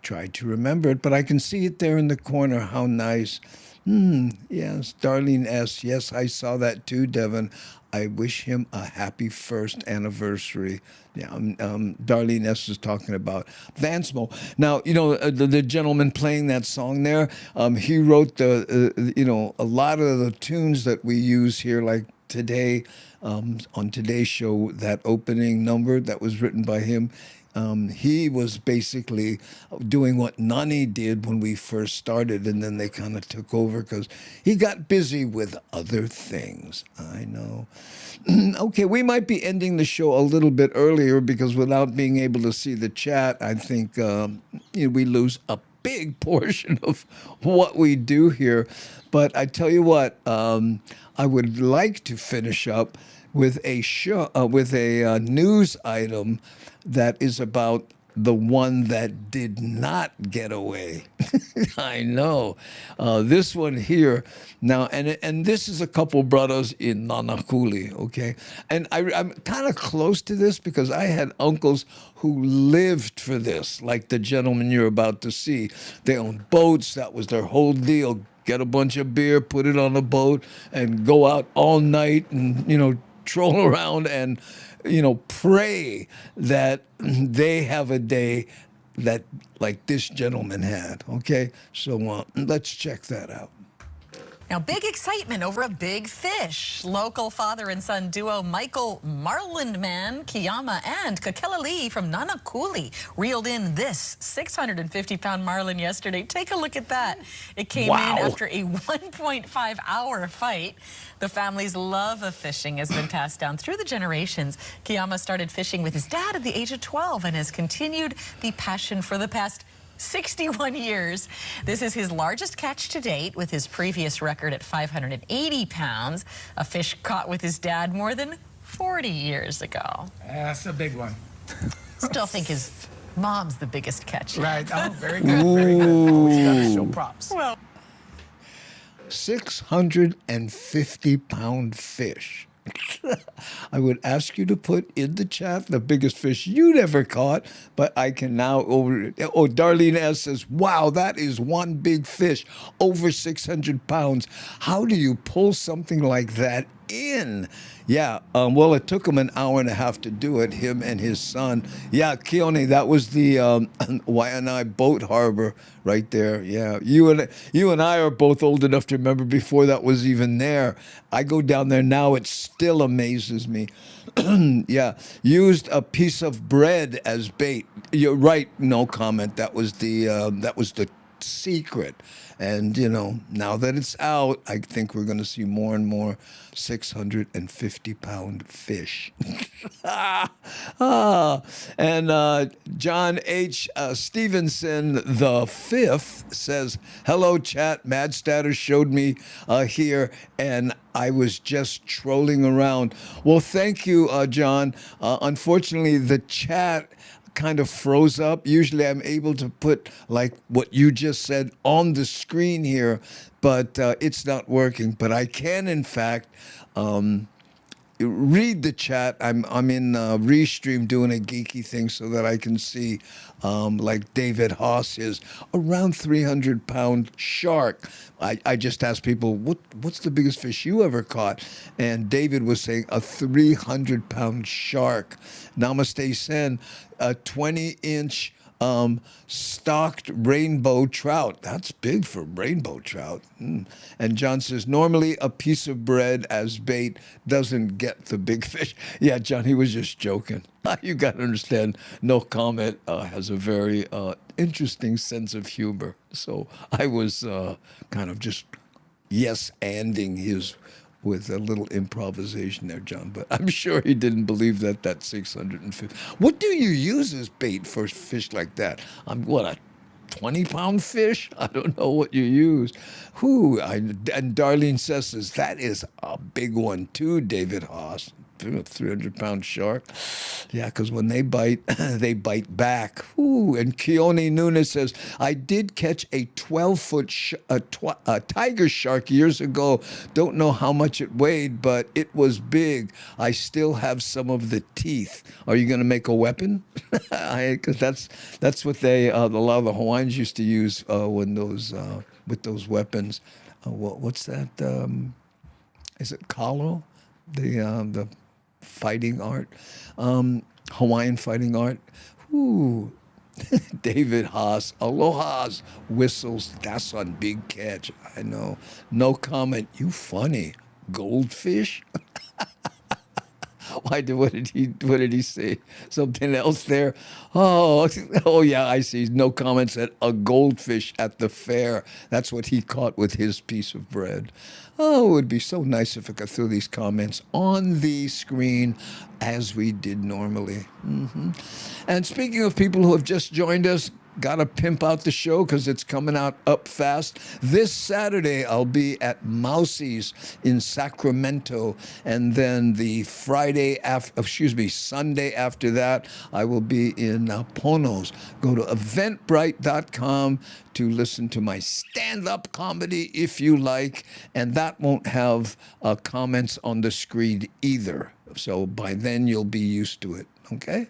Tried to remember it, but I can see it there in the corner. How nice. Yes, Darlene S. Yes, I saw that too, Devin. I wish him a happy first anniversary. Yeah, Darlene S. is talking about Vansmo. Now, you know, the gentleman playing that song there, he wrote a lot of the tunes that we use here, like today, on today's show, that opening number that was written by him. He was basically doing what Nani did when we first started, and then they kind of took over because he got busy with other things. I know. Okay, we might be ending the show a little bit earlier because without being able to see the chat, I think we lose a big portion of what we do here. But I tell you what, I would like to finish up with a show, with a news item that is about the one that did not get away. I know. This one here now, and this is a couple brothers in Nanakuli, okay? And I'm kind of close to this because I had uncles who lived for this, like the gentleman you're about to see. They owned boats. That was their whole deal. Get a bunch of beer, put it on a boat, and go out all night and, troll around and, pray that they have a day that like this gentleman had. Okay, so let's check that out. Now, big excitement over a big fish. Local father and son duo Michael Marlin Man, Kiyama, and Kakela Lee from Nanakuli reeled in this 650-pound marlin yesterday. Take a look at that. It came in after a 1.5-hour fight. The family's love of fishing has been passed down through the generations. Kiyama started fishing with his dad at the age of 12 and has continued the passion for the past 61 years. This is his largest catch to date, with his previous record at 580 pounds, a fish caught with his dad more than 40 years ago. That's a big one. Still think his mom's the biggest catch. Right. Oh, very good. Very good. Always gotta show props. Well, 650-pound fish. I would ask you to put in the chat the biggest fish you'd ever caught, but I can now Darlene S. says, wow, that is one big fish, over 600 pounds. How do you pull something like that in? Yeah, well, it took him an hour and a half to do it, him and his son. Yeah, Keone, that was the Waianae boat harbor right there. Yeah, you and I are both old enough to remember before that was even there. I go down there now, it still amazes me. Yeah, used a piece of bread as bait. You're right, no comment. That was the secret. And, now that it's out, I think we're going to see more and more 650-pound fish. And John H. Stevenson the fifth says, hello, chat. Mad Status showed me here, and I was just trolling around. Well, thank you, John. Unfortunately, the chat kind of froze up. Usually I'm able to put like what you just said on the screen here, but it's not working. But I can, in fact, read the chat. I'm in Restream doing a geeky thing so that I can see, like David Haas is around 300-pound shark. I just asked people, what's the biggest fish you ever caught? And David was saying a 300-pound shark. Namaste Sen, a 20-inch stocked rainbow trout. That's big for rainbow trout. And John says, normally a piece of bread as bait doesn't get the big fish. Yeah, John, he was just joking. You got to understand, No Comment has a very interesting sense of humor. So I was kind of just yes-anding his with a little improvisation there, John. But I'm sure he didn't believe that that's 650. What do you use as bait for fish like that? A 20-pound fish? I don't know what you use. And Darlene says, that is a big one too, David Haas. 300-pound shark. Yeah, because when they bite, they bite back. And Keone Nunes says, I did catch a 12-foot tiger shark years ago. Don't know how much it weighed, but it was big. I still have some of the teeth. Are you going to make a weapon? Because that's what a lot of the Hawaiians used to use when with those weapons. What's that? Is it kalo? The fighting art, Hawaiian fighting art. David Haas, aloha's whistles. That's on big catch. I know. No comment. You funny. Goldfish? What did he say? Something else there? Oh yeah, I see. No comment said a goldfish at the fair. That's what he caught with his piece of bread. Oh, it would be so nice if I could throw these comments on the screen as we did normally. And speaking of people who have just joined us, got to pimp out the show because it's coming out up fast. This Saturday, I'll be at Mousie's in Sacramento. And then the Sunday after that, I will be in Ponos. Go to eventbrite.com to listen to my stand-up comedy if you like. And that won't have comments on the screen either. So by then, you'll be used to it. Okay?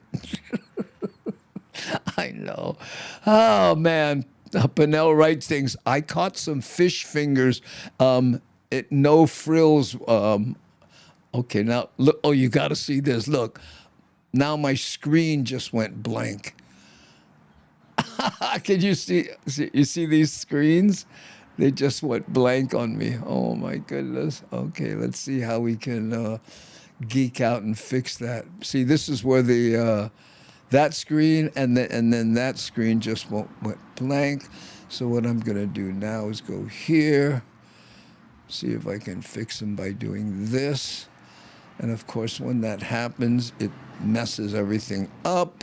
I know. Oh, man. Pinnell writes things. I caught some fish fingers. No frills. Okay, now, look. Oh, you got to see this. Look. Now my screen just went blank. Can you see? You see these screens? They just went blank on me. Oh, my goodness. Okay, let's see how we can geek out and fix that. See, this is where that screen and then that screen just went blank. So what I'm going to do now is go here, see if I can fix them by doing this. And of course, when that happens, it messes everything up.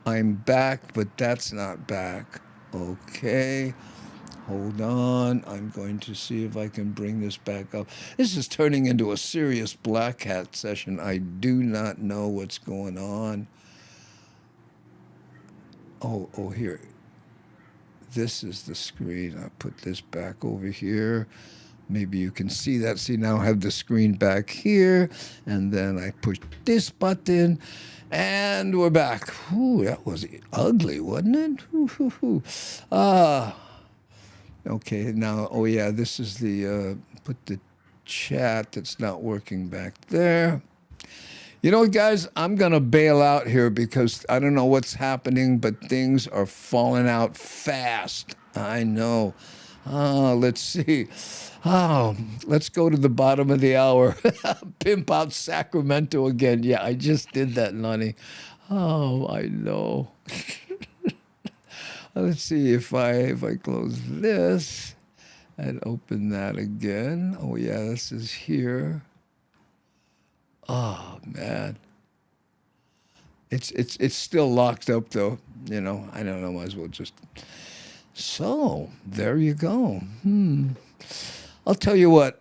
I'm back, but that's not back. Okay, hold on. I'm going to see if I can bring this back up. This is turning into a serious Black Hat session. I do not know what's going on. Oh, here. This is the screen. I'll put this back over here. Maybe you can see that. See, now I have the screen back here. And then I push this button. And we're back. Ooh, that was ugly, wasn't it? Okay, now, oh yeah, this is put the chat that's not working back there. You know, guys, I'm going to bail out here because I don't know what's happening, but things are falling out fast. I know. Let's see. Let's go to the bottom of the hour. Pimp out Sacramento again. Yeah, I just did that, Lonnie. Oh, I know. Let's see if I close this and open that again. Oh, yeah, this is here. Oh, man. It's still locked up, though. You know, I don't know. Might as well just... So, there you go. I'll tell you what.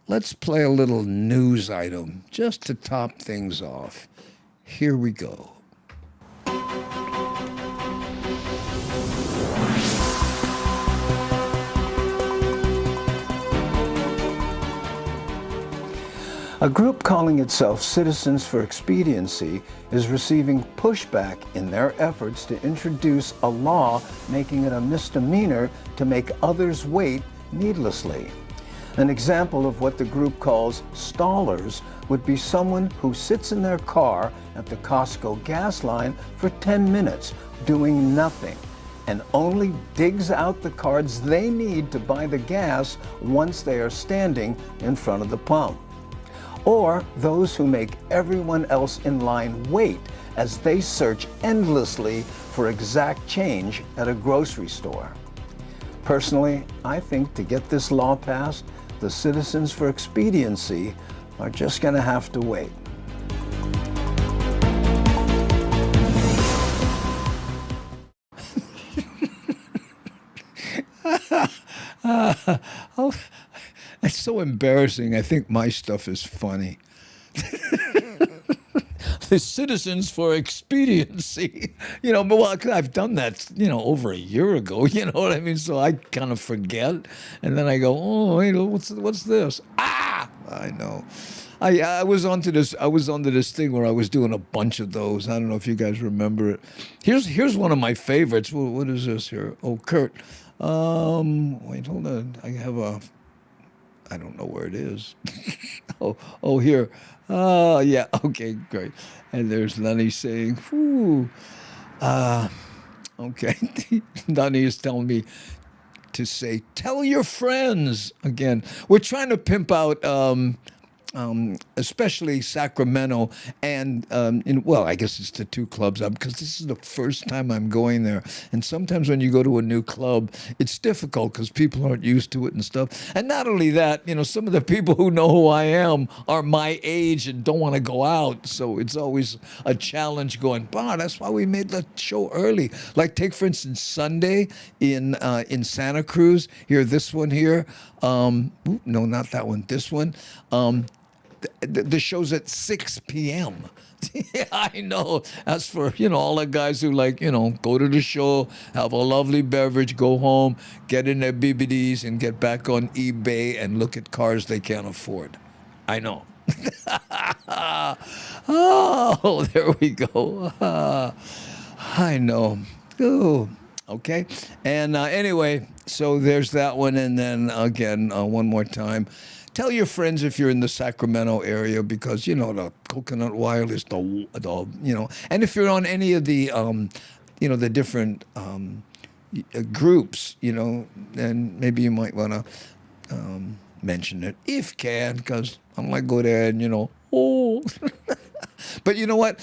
Let's play a little news item just to top things off. Here we go. A group calling itself Citizens for Expediency is receiving pushback in their efforts to introduce a law making it a misdemeanor to make others wait needlessly. An example of what the group calls stallers would be someone who sits in their car at the Costco gas line for 10 minutes doing nothing and only digs out the cards they need to buy the gas once they are standing in front of the pump. Or those who make everyone else in line wait as they search endlessly for exact change at a grocery store. Personally, I think to get this law passed, the Citizens for Expediency are just going to have to wait. It's so embarrassing. I think my stuff is funny. The Citizens for Expediency. But well, I've done that, over a year ago. You know what I mean? So I kind of forget, and then I go, oh, wait, what's this? Ah, I know. I was onto this thing where I was doing a bunch of those. I don't know if you guys remember it. Here's one of my favorites. What is this here? Oh, Kurt. Wait, hold on. I don't know where it is. oh, here. Yeah, okay, great. And there's Lenny saying, whoo. Okay. Lenny is telling me to say, tell your friends. Again, we're trying to pimp out especially Sacramento and, I guess it's the two clubs, because this is the first time I'm going there. And sometimes when you go to a new club, it's difficult because people aren't used to it and stuff. And not only that, some of the people who know who I am are my age and don't want to go out. So it's always a challenge going, that's why we made the show early. Like take, for instance, Sunday in Santa Cruz. Here, this one here. No, not that one. This one. The show's at 6 p.m. Yeah, I know. That's for, all the guys who go to the show, have a lovely beverage, go home, get in their BBDs and get back on eBay and look at cars they can't afford. I know. Oh, there we go. I know. Ooh. Okay. And anyway, so there's that one. And then again, one more time. Tell your friends if you're in the Sacramento area because, the Coconut Wild is the and if you're on any of the, the different groups, then maybe you might want to mention it if you can because I might go there and, But you know what?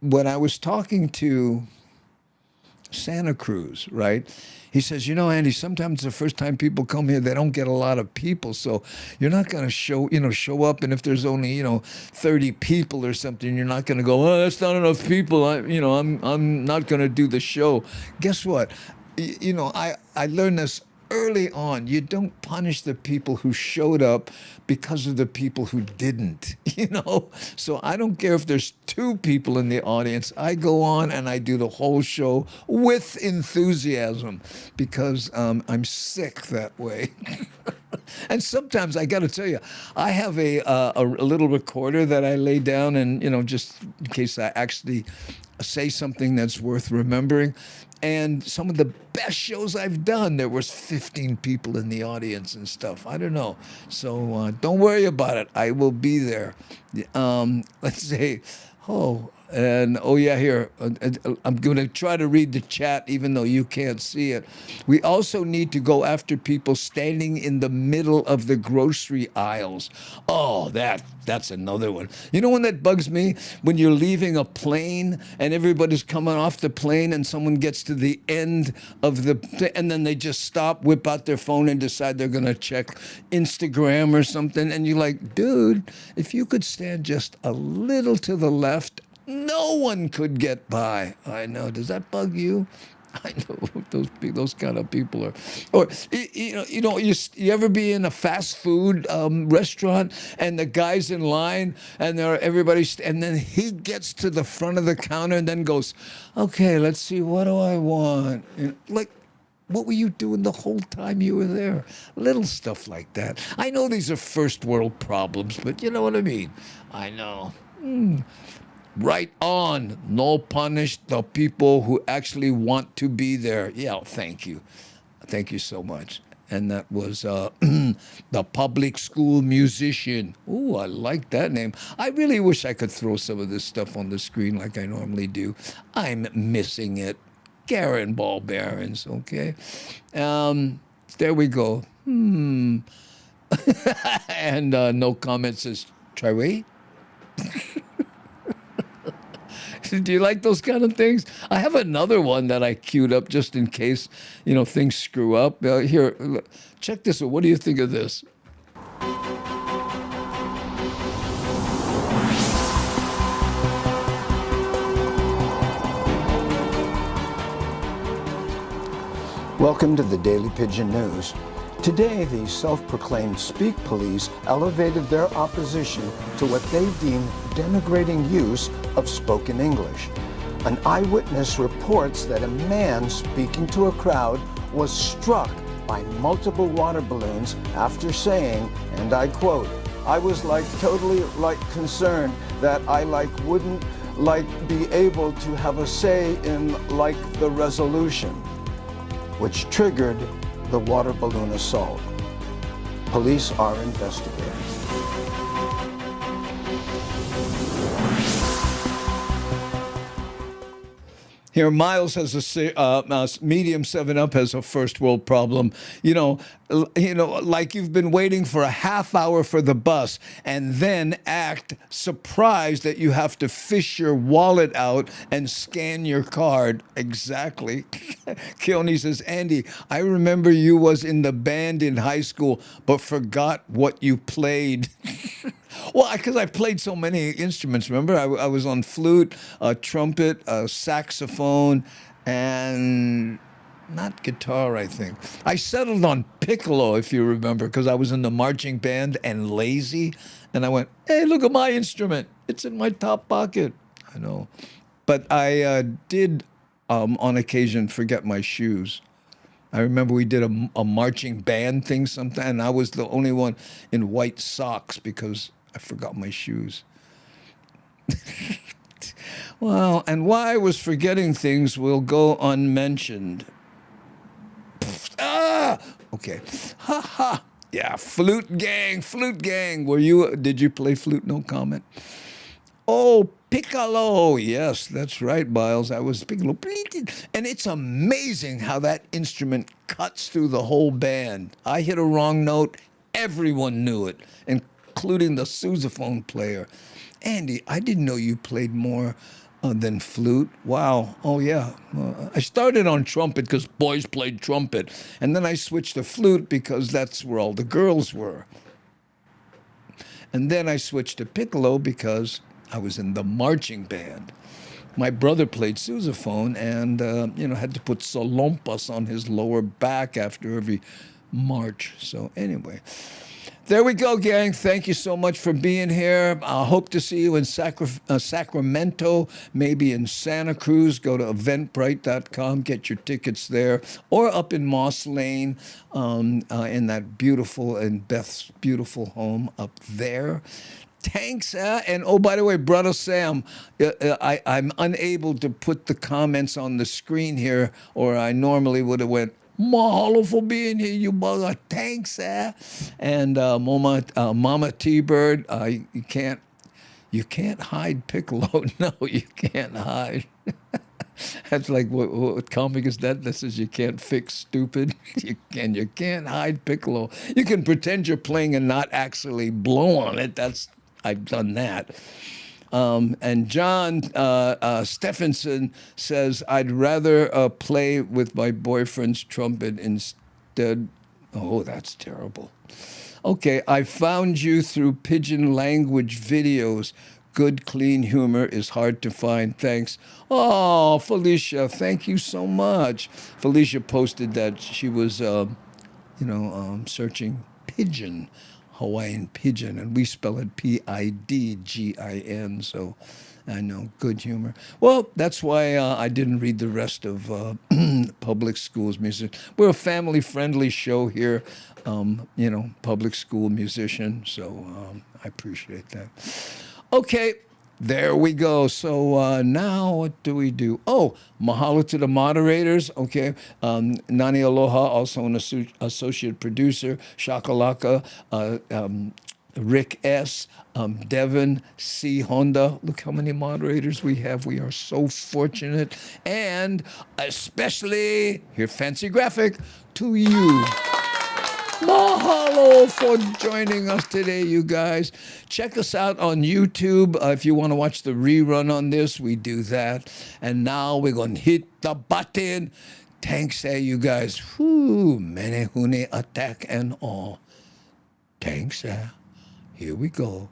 When I was talking to Santa Cruz, right? He says, Andy, sometimes the first time people come here, they don't get a lot of people. So you're not going to show up. And if there's only, 30 people or something, you're not going to go, that's not enough people. I'm not going to do the show. Guess what? I learned this early on. You don't punish the people who showed up because of the people who didn't, So I don't care if there's 2 people in the audience. I go on and I do the whole show with enthusiasm because I'm sick that way. And sometimes I got to tell you, I have a little recorder that I lay down and, just in case I actually say something that's worth remembering. And some of the best shows I've done, there was 15 people in the audience and stuff. I don't know. So don't worry about it. I will be there. Let's say, here. I'm going to try to read the chat even though you can't see it. We also need to go after people standing in the middle of the grocery aisles. Oh, that's another one. You know when that bugs me? When you're leaving a plane and everybody's coming off the plane and someone gets to the end of and then they just stop, whip out their phone and decide they're going to check Instagram or something. And you're like, dude, if you could stand just a little to the left, no one could get by. I know. Does that bug you? I know those kind of people are. Or you ever be in a fast food restaurant and the guy's in line and and then he gets to the front of the counter and then goes, okay, let's see, what do I want? What were you doing the whole time you were there? Little stuff like that. I know these are first world problems, but you know what I mean. I know. Right on. No punish the people who actually want to be there. Yeah, thank you. Thank you so much. And that was the public school musician. Ooh, I like that name. I really wish I could throw some of this stuff on the screen like I normally do. I'm missing it. Garen Ball Barons, okay? There we go. And no comment says, Tryway? Do you like those kind of things? I have another one that I queued up just in case, things screw up. Here, check this out. What do you think of this? Welcome to the Daily Pigeon News. Today, the self-proclaimed Speak Police elevated their opposition to what they deem denigrating use of spoken English. An eyewitness reports that a man speaking to a crowd was struck by multiple water balloons after saying, and I quote, "I was totally concerned that I wouldn't be able to have a say in the resolution," which triggered the water balloon assault. Police are investigating. Here, Miles has a medium 7-Up has a first world problem. Like you've been waiting for a half hour for the bus and then act surprised that you have to fish your wallet out and scan your card. Exactly. Keone says, Andy, I remember you was in the band in high school, but forgot what you played. Well, because I played so many instruments, remember? I was on flute, trumpet, saxophone, and not guitar, I think. I settled on piccolo, if you remember, because I was in the marching band and lazy. And I went, hey, look at my instrument. It's in my top pocket. I know. But I did, on occasion, forget my shoes. I remember we did a marching band thing sometime, and I was the only one in white socks because I forgot my shoes. Well, and why I was forgetting things will go unmentioned. Okay. Ha ha. Yeah, flute gang. Did you play flute? No comment. Oh, piccolo. Yes, that's right, Miles. I was piccolo. And it's amazing how that instrument cuts through the whole band. I hit a wrong note. Everyone knew it, including the sousaphone player. Andy, I didn't know you played more than flute. Wow. Oh, yeah. I started on trumpet because boys played trumpet. And then I switched to flute because that's where all the girls were. And then I switched to piccolo because I was in the marching band. My brother played sousaphone and, had to put solompas on his lower back after every march. So anyway, there we go, gang. Thank you so much for being here. I hope to see you in Sacramento, maybe in Santa Cruz. Go to eventbrite.com, get your tickets there, or up in Moss Lane in that beautiful and Beth's beautiful home up there. Thanks, and oh, by the way, Brother Sam, I'm unable to put the comments on the screen here, or I normally would have went, Mahalo for being here, you mother. Thanks, and Mama T-Bird, you can't hide piccolo. No, you can't hide. That's like, what comic is that? That says you can't fix stupid. You can't hide piccolo. You can pretend you're playing and not actually blow on it. I've done that. And John Stephenson says, I'd rather play with my boyfriend's trumpet instead. Oh, that's terrible. Okay, I found you through pigeon language videos. Good, clean humor is hard to find. Thanks. Oh, Felicia, thank you so much. Felicia posted that she was, searching pigeon. Hawaiian pigeon, and we spell it P-I-D-G-I-N, so I know, good humor. Well, that's why I didn't read the rest of public schools music. We're a family-friendly show here, public school musician, so I appreciate that. Okay, there we go. So now what do we do? Oh, mahalo to the moderators. Okay, Nani Aloha, also an associate producer. Shakalaka, Rick S., Devin C. Honda. Look how many moderators we have. We are so fortunate. And especially, here, fancy graphic, to you. Mahalo for joining us today, you guys. Check us out on YouTube. If you want to watch the rerun on this, we do that. And now we're going to hit the button. Thanks, you guys. Whoo, mene hune attack and all. Thanks, Here we go.